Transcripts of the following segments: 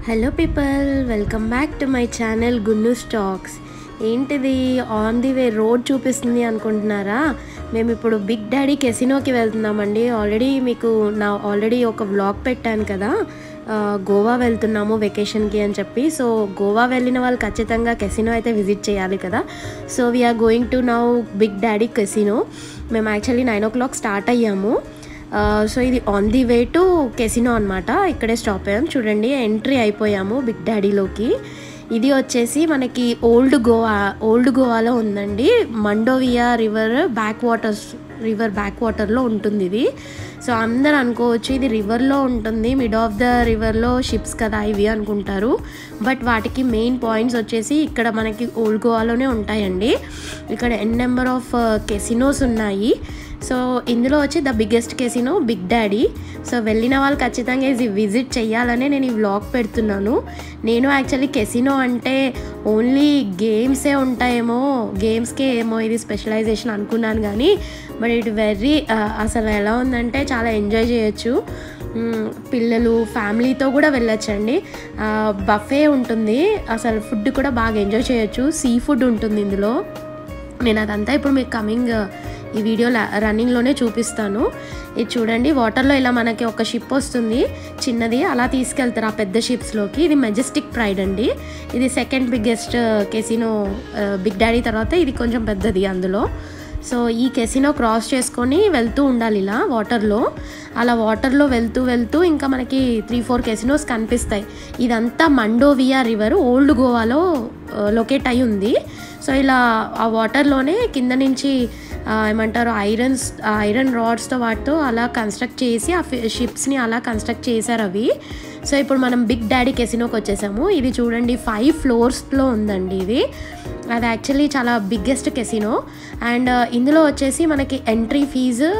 Hello people, welcome back to my channel గున్ను stocks. ఏంటిది on the way road చూపిస్తుంది అనుకుంటున్నారా? మేము ఇప్పుడు బిగ్ డాడీ కెసినోకి వెళ్తున్నామండి. ఆల్రెడీ ఒక వ్లాగ్ పెట్టాను కదా, గోవా వెళ్తున్నాము వెకేషన్కి అని చెప్పి. సో గోవా వెళ్ళిన వాళ్ళు ఖచ్చితంగా కెసినో అయితే విజిట్ చేయాలి కదా. So we are going to now Big Daddy casino. మేము యాక్చువల్లీ 9 o'clock స్టార్ట్ అయ్యాము. సో ఇది on the way to casino అనమాట. ఇక్కడే స్టాప్ అయ్యాము. చూడండి, ఎంట్రీ అయిపోయాము బిగ్ డాడీలోకి. ఇది వచ్చేసి మనకి ఓల్డ్ గోవాలో ఉందండి. మండోవియా రివర్ బ్యాక్ వాటర్లో ఉంటుంది ఇది. సో అందరు అనుకోవచ్చు ఇది రివర్లో ఉంటుంది, మిడ్ ఆఫ్ ద రివర్లో షిప్స్ కదా ఇవి అనుకుంటారు. బట్ వాటికి మెయిన్ పాయింట్స్ వచ్చేసి ఇక్కడ మనకి ఓల్డ్ గోవాలోనే ఉంటాయండి. ఇక్కడ నెంబర్ ఆఫ్ కెసినోస్ ఉన్నాయి. సో ఇందులో వచ్చి the biggest casino Big Daddy. So వెళ్ళిన వాళ్ళు ఖచ్చితంగా ఇది విజిట్ చేయాలనే నేను ఈ వ్లాగ్ పెడుతున్నాను. నేను యాక్చువల్లీ కెసినో అంటే ఓన్లీ గేమ్సే ఉంటాయేమో, గేమ్స్కే ఏమో ఇది స్పెషలైజేషన్ అనుకున్నాను. కానీ బట్ ఇట్ అసలు ఎలా ఉందంటే చాలా ఎంజాయ్ చేయొచ్చు. పిల్లలు ఫ్యామిలీతో కూడా వెళ్ళొచ్చండి. బఫే ఉంటుంది, అసలు ఫుడ్ కూడా బాగా ఎంజాయ్ చేయొచ్చు. సీ ఫుడ్ ఉంటుంది ఇందులో. నేను అదంతా ఇప్పుడు మీకు ఈ వీడియో రన్నింగ్లోనే చూపిస్తాను. ఇది చూడండి, వాటర్లో ఇలా మనకి ఒక షిప్ వస్తుంది చిన్నది, అలా తీసుకెళ్తారు ఆ పెద్ద షిప్స్లోకి. ఇది మెజెస్టిక్ ప్రైడ్ అండి. ఇది second biggest casino Big Daddy తర్వాత ఇది కొంచెం పెద్దది అందులో. సో ఈ కెసినో క్రాస్ చేసుకొని వెళ్తూ ఉండాలి ఇలా వాటర్లో వెళ్తూ ఇంకా మనకి 3-4 కెసినోస్ కనిపిస్తాయి. ఇదంతా మండోవియా రివర్ ఓల్డ్ గోవాలో లొకేట్ అయి ఉంది. సో ఇలా ఆ వాటర్లోనే కింద నుంచి ఏమంటారు ఐరన్ రాడ్స్తో వాటితో అలా కన్స్ట్రక్ట్ చేసి ఆ షిప్స్ని అలా కన్స్ట్రక్ట్ చేశారు అవి. సో ఇప్పుడు మనం బిగ్ డాడీ కెసినోకి వచ్చేసాము. ఇది చూడండి 5 floors-లో ఉందండి ఇది. అది యాక్చువల్లీ చాలా బిగ్గెస్ట్ కెసినో. అండ్ ఇందులో వచ్చేసి మనకి ఎంట్రీ ఫీజు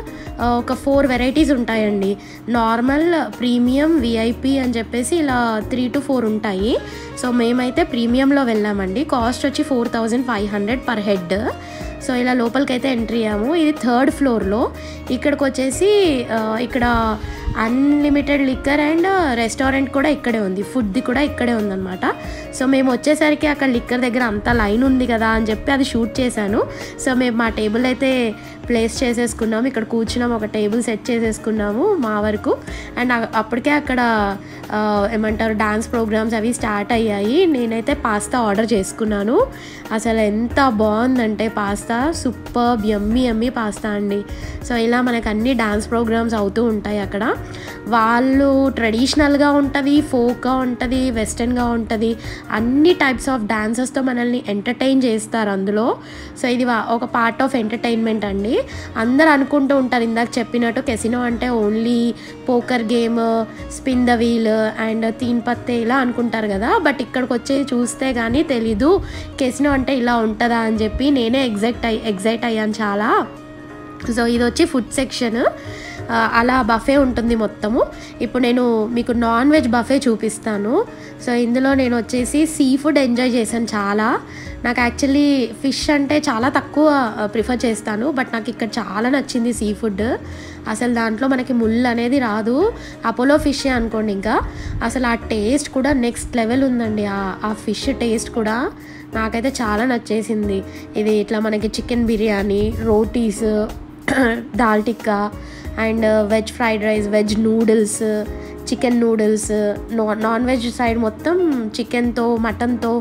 ఒక 4 varieties ఉంటాయండి. నార్మల్, ప్రీమియం, విఐపి అని చెప్పేసి ఇలా 3 to 4 ఉంటాయి. సో మేమైతే ప్రీమియంలో వెళ్ళామండి. కాస్ట్ వచ్చి 4,500 per head. సో ఇలా లోపలికైతే ఎంట్రీ అయ్యాము. ఇది 3rd floor-లో. ఇక్కడికి వచ్చేసి ఇక్కడ అన్లిమిటెడ్ లిక్కర్ అండ్ రెస్టారెంట్ కూడా ఇక్కడే ఉంది, ఫుడ్ది కూడా ఇక్కడే ఉందన్నమాట. సో మేము వచ్చేసరికి అక్కడ లిక్కర్ దగ్గర అంతా లైన్ ఉంది కదా అని చెప్పి అది షూట్ చేశాను. సో మేము మా టేబుల్ అయితే ప్లేస్ చేసేసుకున్నాము, ఇక్కడ కూర్చున్నాము, ఒక టేబుల్ సెట్ చేసేసుకున్నాము మా వరకు. అండ్ అప్పటికే అక్కడ ఏమంటారు డాన్స్ ప్రోగ్రామ్స్ అవి స్టార్ట్ అయ్యాయి. నేనైతే పాస్తా ఆర్డర్ చేసుకున్నాను. అసలు ఎంత బాగుందంటే పాస్తా, సూపర్ యమ్మీ పాస్తా అండి. సో ఇలా మనకు అన్ని డాన్స్ ప్రోగ్రామ్స్ అవుతూ ఉంటాయి అక్కడ. వాళ్ళు ట్రెడిషనల్గా ఉంటుంది, ఫోక్గా ఉంటుంది, వెస్టర్న్గా ఉంటుంది, అన్ని టైప్స్ ఆఫ్ డాన్సెస్తో మనల్ని ఎంటర్టైన్ చేస్తారు అందులో. సో ఇది ఒక పార్ట్ ఆఫ్ ఎంటర్టైన్మెంట్ అండి. అందరు అనుకుంటూ ఉంటారు ఇందాక చెప్పినట్టు కెసినో అంటే only poker game, spin the wheel and teen patti ఇలా అనుకుంటారు కదా. బట్ ఇక్కడికి వచ్చి చూస్తే కానీ తెలీదు కెసినో అంటే ఇలా ఉంటుందా అని చెప్పి. నేనే ఎగ్జైట్ అయ్యాను చాలా. సో ఇది వచ్చి ఫుడ్ సెక్షన్, అలా బఫే ఉంటుంది మొత్తము. ఇప్పుడు నేను మీకు నాన్ వెజ్ బఫే చూపిస్తాను. సో ఇందులో నేను వచ్చేసి సీ ఫుడ్ ఎంజాయ్ చేశాను చాలా. నాకు యాక్చువల్లీ ఫిష్ అంటే చాలా తక్కువ ప్రిఫర్ చేస్తాను, బట్ నాకు ఇక్కడ చాలా నచ్చింది సీ ఫుడ్. అసలు దాంట్లో మనకి ముళ్ళు అనేది రాదు, అపోలో ఫిషే అనుకోండి. ఇంకా అసలు ఆ టేస్ట్ కూడా నెక్స్ట్ లెవెల్ ఉందండి. ఆ ఫిష్ టేస్ట్ కూడా నాకైతే చాలా నచ్చేసింది. ఇది ఇట్లా మనకి chicken biryani, rotis, dal tikka and veg fried rice, veg noodles, chicken noodles, non veg side మొత్తం చికెన్తో, మటన్తో.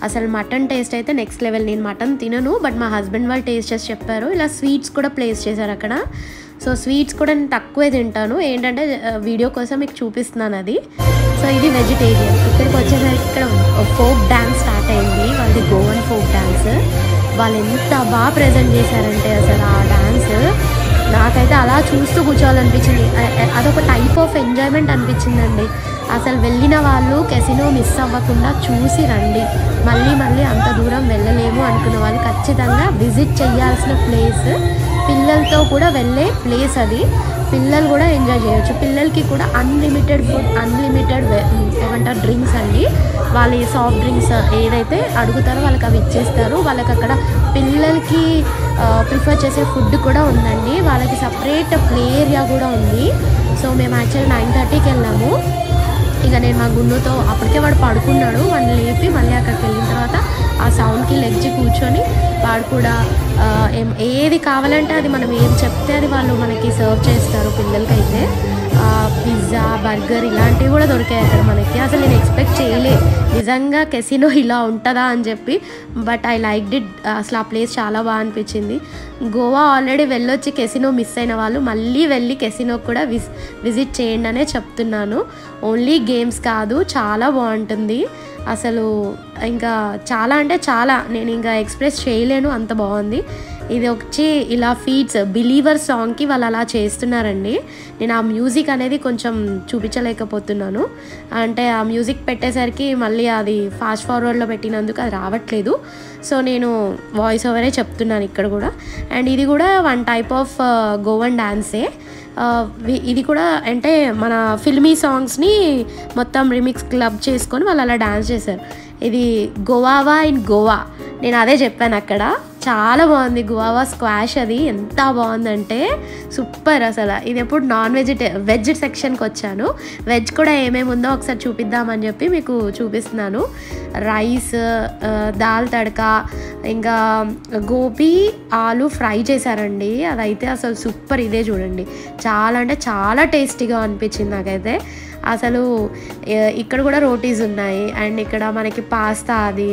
అసలు మటన్ టేస్ట్ అయితే నెక్స్ట్ లెవెల్. నేను మటన్ తినను, బట్ మా హస్బెండ్ వాళ్ళు టేస్ట్ చేసి చెప్పారు. ఇలా స్వీట్స్ కూడా ప్లేస్ చేశారు అక్కడ. సో స్వీట్స్ కూడా నేను తక్కువే తింటాను, ఏంటంటే వీడియో కోసం మీకు చూపిస్తున్నాను అది. సో ఇది వెజిటేరియన్. ఇక్కడికి వచ్చేసరికి ఇక్కడ ఫోక్ డ్యాన్స్ స్టార్ట్ అయింది, వాళ్ళది గోవన్ ఫోక్ డ్యాన్స్. వాళ్ళు ఎంత బాగా ప్రజెంట్ చేశారంటే అసలు ఆ డ్యాన్స్ నాకైతే అలా చూస్తూ కూర్చోవాలనిపించింది. అదొక టైప్ ఆఫ్ ఎంజాయ్మెంట్ అనిపించిందండి. అసలు వెళ్ళిన వాళ్ళు కెసినో మిస్ అవ్వకుండా చూసి రండి. మళ్ళీ అంత దూరం వెళ్ళలేము అనుకున్న వాళ్ళు ఖచ్చితంగా విజిట్ చేయాల్సిన ప్లేస్. పిల్లలతో కూడా వెళ్ళే ప్లేస్ అది. పిల్లలు కూడా ఎంజాయ్ చేయొచ్చు. పిల్లలకి కూడా అన్లిమిటెడ్ ఫుడ్, అన్లిమిటెడ్ ఏమంటారు డ్రింక్స్ అండి. వాళ్ళు సాఫ్ట్ డ్రింక్స్ ఏదైతే అడుగుతారో వాళ్ళకి అవి ఇచ్చేస్తారు. వాళ్ళకి అక్కడ పిల్లలకి ప్రిఫర్ చేసే ఫుడ్ కూడా ఉందండి. వాళ్ళకి సపరేట్ ప్లే ఏరియా కూడా ఉంది. సో మేము యాక్చువల్లీ 9:30కి వెళ్ళాము. ఇక నేను మా గున్నుతో అప్పటికే వాడు పడుకున్నాడు, వాడిని లేపి మళ్ళీ అక్కడికి వెళ్ళిన తర్వాత ఆ సౌండ్కి లెగ్చి కూర్చొని వాడు కూడా ఏది కావాలంటే అది మనం ఏం చెప్తే అది వాళ్ళు మనకి సర్వ్ చేస్తారు. పిల్లలకైతే పిజ్జా, బర్గర్ ఇలాంటివి కూడా దొరికాయి అక్కడ మనకి. అసలు నేను ఎక్స్పెక్ట్ చేయలే నిజంగా కెసినో ఇలా ఉంటుందా అని చెప్పి. But I like it. అసలు ఆ ప్లేస్ చాలా బాగా అనిపించింది. గోవా ఆల్రెడీ వెళ్ళొచ్చి కెసినో మిస్ అయిన వాళ్ళు మళ్ళీ వెళ్ళి కెసినో కూడా విజిట్ చేయండి అనే చెప్తున్నాను. ఓన్లీ గేమ్స్ కాదు, చాలా బాగుంటుంది అసలు. ఇంకా చాలా అంటే చాలా, నేను ఇంకా ఎక్స్ప్రెస్ చేయలేను, అంత బాగుంది. ఇది వచ్చి ఇలా ఫీట్స్ బిలీవర్ సాంగ్కి వాళ్ళు అలా చేస్తున్నారండి. నేను ఆ మ్యూజిక్ అనేది కొంచెం చూపించలేకపోతున్నాను, అంటే ఆ మ్యూజిక్ పెట్టేసరికి మళ్ళీ అది ఫాస్ట్ ఫార్వర్డ్లో పెట్టినందుకు అది రావట్లేదు. సో నేను వాయిస్ ఓవరే చెప్తున్నాను ఇక్కడ కూడా. అండ్ ఇది కూడా వన్ టైప్ ఆఫ్ గోవన్ డాన్సే. ఇది కూడా అంటే మన ఫిల్మీ సాంగ్స్ని మొత్తం రిమిక్స్ క్లబ్ చేసుకొని వాళ్ళు అలా డాన్స్ చేశారు. ఇది గోవావా ఇన్ గోవా, నేను అదే చెప్పాను అక్కడ. చాలా బాగుంది గోవా స్క్వాష్, అది ఎంత బాగుందంటే సూపర్ అసలు. ఇది ఎప్పుడు వెజ్ సెక్షన్కి వచ్చాను. వెజ్ కూడా ఏమేమి ఉందో ఒకసారి చూపిద్దామని చెప్పి మీకు చూపిస్తున్నాను. రైస్, దాల్ తడకా, ఇంకా గోబీ ఆలు ఫ్రై చేశారండి. అదైతే అసలు సూపర్. ఇదే చూడండి, చాలా అంటే చాలా టేస్టీగా అనిపించింది నాకైతే. అసలు ఇక్కడ కూడా రోటీస్ ఉన్నాయి. అండ్ ఇక్కడ మనకి పాస్తా అది,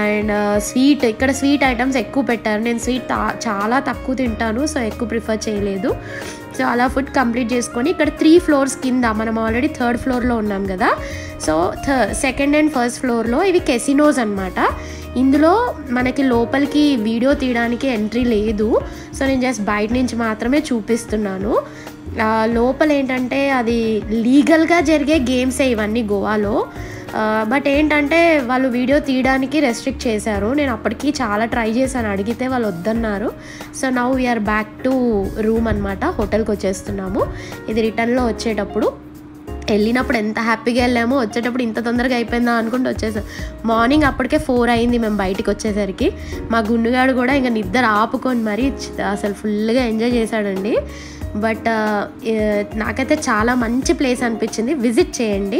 అండ్ స్వీట్, ఇక్కడ స్వీట్ ఐటమ్స్ ఎక్కువ పెట్టారు. నేను స్వీట్ చాలా తక్కువ తింటాను, సో ఎక్కువ ప్రిఫర్ చేయలేదు. సో అలా ఫుడ్ కంప్లీట్ చేసుకొని ఇక్కడ 3 ఫ్లోర్స్ కింద, మనం ఆల్రెడీ 3rd ఫ్లోర్లో ఉన్నాం కదా, సో 2nd అండ్ 1st ఫ్లోర్లో ఇవి కెసినోస్ అనమాట. ఇందులో మనకి లోపలికి వీడియో తీయడానికి ఎంట్రీ లేదు, సో నేను జస్ట్ బయట నుంచి మాత్రమే చూపిస్తున్నాను. లోపల ఏంటంటే అది లీగల్గా జరిగే గేమ్సే ఇవన్నీ గోవాలో. బట్ ఏంటంటే వాళ్ళు వీడియో తీయడానికి రెస్ట్రిక్ట్ చేశారు. నేను అప్పటికి చాలా ట్రై చేశాను, అడిగితే వాళ్ళు వద్దన్నారు. So now we are back to room అనమాట. హోటల్కి వచ్చేస్తున్నాము. ఇది రిటర్న్లో వచ్చేటప్పుడు, వెళ్ళినప్పుడు ఎంత హ్యాపీగా వెళ్ళామో వచ్చేటప్పుడు ఇంత తొందరగా అయిపోయిందా అనుకుంటూ వచ్చేసాం. మార్నింగ్ అప్పటికే 4 అయింది మేము బయటికి వచ్చేసరికి. మా గుండుగాడు కూడా ఇంకా నిద్ర ఆపుకొని మరీ అసలు ఫుల్గా ఎంజాయ్ చేశాడండి. బట్ నాకైతే చాలా మంచి ప్లేస్ అనిపించింది, విజిట్ చేయండి.